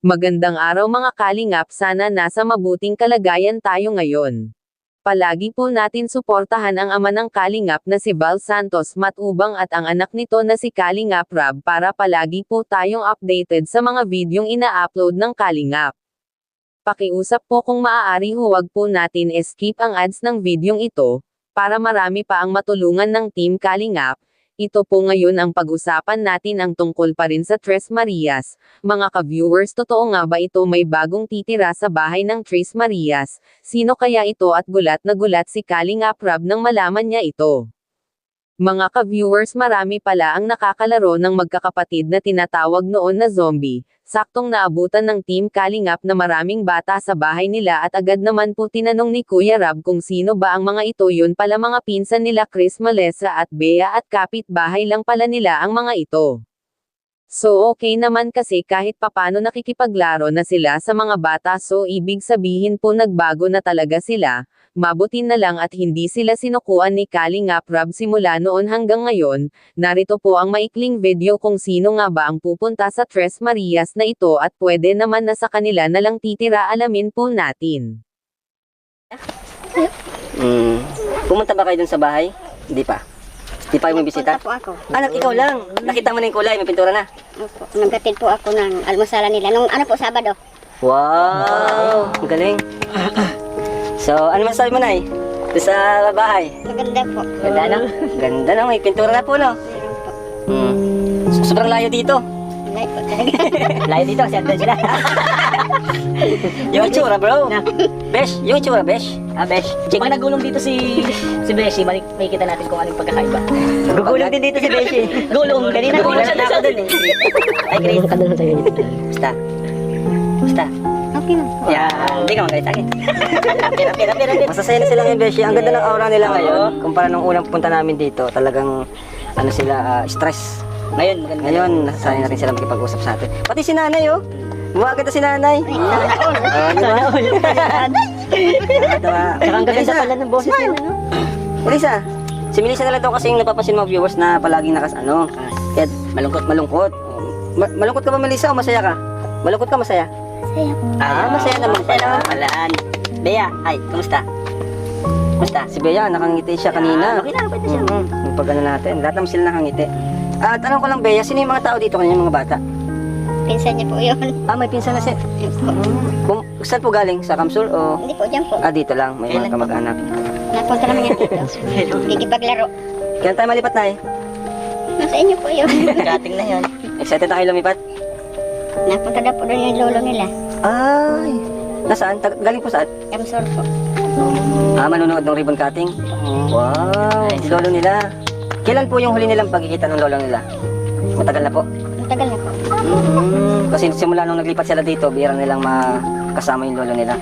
Magandang araw mga kalingap, sana nasa mabuting kalagayan tayo ngayon. Palagi po natin suportahan ang ama ng kalingap na si Val Santos Matubang at ang anak nito na si Kalingap Rab para palagi po tayong updated sa mga videong ina-upload ng kalingap. Pakiusap po kung maaari huwag po natin skip ang ads ng videong ito, para marami pa ang matulungan ng Team Kalingap. Ito po ngayon ang pag-usapan natin ang tungkol pa rin sa Tres Marias. Mga ka-viewers, totoo nga ba ito may bagong titira sa bahay ng Tres Marias? Sino kaya ito at gulat na gulat si Kalingap Rab nang malaman niya ito? Mga ka-viewers, marami pala ang nakakalaro ng magkakapatid na tinatawag noon na zombie. Saktong naabutan ng Team Kalingap na maraming bata sa bahay nila at agad naman po tinanong ni Kuya Rab kung sino ba ang mga ito. Yun pala mga pinsan nila Chris Malesa at Bea at kapit-bahay lang pala nila ang mga ito. So okay naman kasi kahit papano nakikipaglaro na sila sa mga bata, so ibig sabihin po nagbago na talaga sila. Mabuti na lang at hindi sila sinukuan ni Kalingap Rab simula noon hanggang ngayon. Narito po ang maikling video kung sino nga ba ang pupunta sa Tres Marias na ito at pwede naman na sa kanila na lang titira, alamin po natin. Pumunta ba kayo dun sa bahay? Hindi pa. Hindi pa kayo may bisita? Pupunta po ako. Anak, ikaw lang. Nakita mo na yung kulay, may pintura na. Opo. Nagkatid po ako ng almusalan nila. Nung ano po, Sabado. Wow! Ang galing. So, ano masasabi mo, Nay? Doon sa bahay? Maganda po. Ganda na? Ganda na, may pintura na po, no? Sobrang layo dito. Wala po talaga. Layo dito kasi andun sila. Yung itsura, bro. Besh, yung itsura, Besh. Besh. Pag nagulong dito si Beshi, makikita natin kung anong pagkakaiba. Gugulong din dito si Beshi. Gulong, kanina gulong siya ako dun eh. Ay, Grace. Basta. Basta. Okay na. Yan, hindi ka magalit sa akin. Pira. Masasaya na sila ngayon, Beshi. Ang ganda ng aura nila ngayon. Kumpara nung unang punta namin dito, talagang ano sila, stress. Ngayon, maganda. Ngayon, nasasanay na rin sila makipag-usap sa atin. Pati si nanay, oh. Bumagat na si nanay. Sana all. Saka ang gaganda pala ng boses nila, no? Melissa, si Melissa na lang daw kasi yung napapansin mga viewers na palaging kaya malungkot. Malungkot ka ba, Melissa, o masaya ka? Malungkot ka, masaya? Masaya naman pala. Malaan. Bea, ay, kumusta? Kumusta? Si Bea, nakangiti siya kanina. Okay na, pwede siya. Yung pag natin, lahat naman sila nakangiti. Tanong ko lang, Bea, sino yung mga tao dito kanina, mga bata? Pinsan niya po yun. May pinsan na siya. Saan po galing? Sa Kamsul o? Hindi po, dyan po. Dito lang, may mga kamag-anak. Napunta naman yan dito. Nagipaglaro. Kailan tayo malipat na eh? Nasa inyo po yun. Dating na yun. Excited na kayo lumipat? Napunta na po doon yung lolo nila. Ay, nasaan? Galing po saan? Kamsor po. Manunood ng ribbon cutting? Wow, lolo nila. Kailan po yung huli nilang pagkikita ng lolo nila? Matagal na po? Matagal na po. Kasi simula nung naglipat sila dito, bihira nilang makasama yung lolo nila.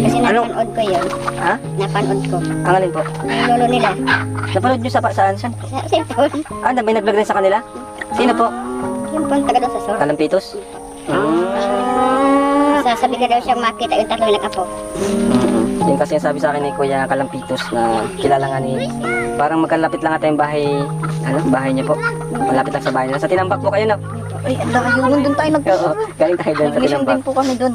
Kasi Anong- napanood ko yun. Ha? Napanood ko. Ang alin po? Yung lolo nila. Napanood nyo saan? Sa cellphone. May nag-vlog rin sa kanila? Sino po? Yung po, taga doon sa sor. Kalampitos? Sasabi ka daw siyang makita yung tatlong nakapo. Yun kasi yung sabi sa akin ni Kuya Kalampitos na kilala nga ni... Parang magkalapit lang ata yung bahay... bahay niya po. Malapit lang sa bahay nila. Sa Tinambak po kayo, no? Ay, ang layo nun, doon tayo Oo, galing tayo doon sa Mission Tinambak. din po kami doon.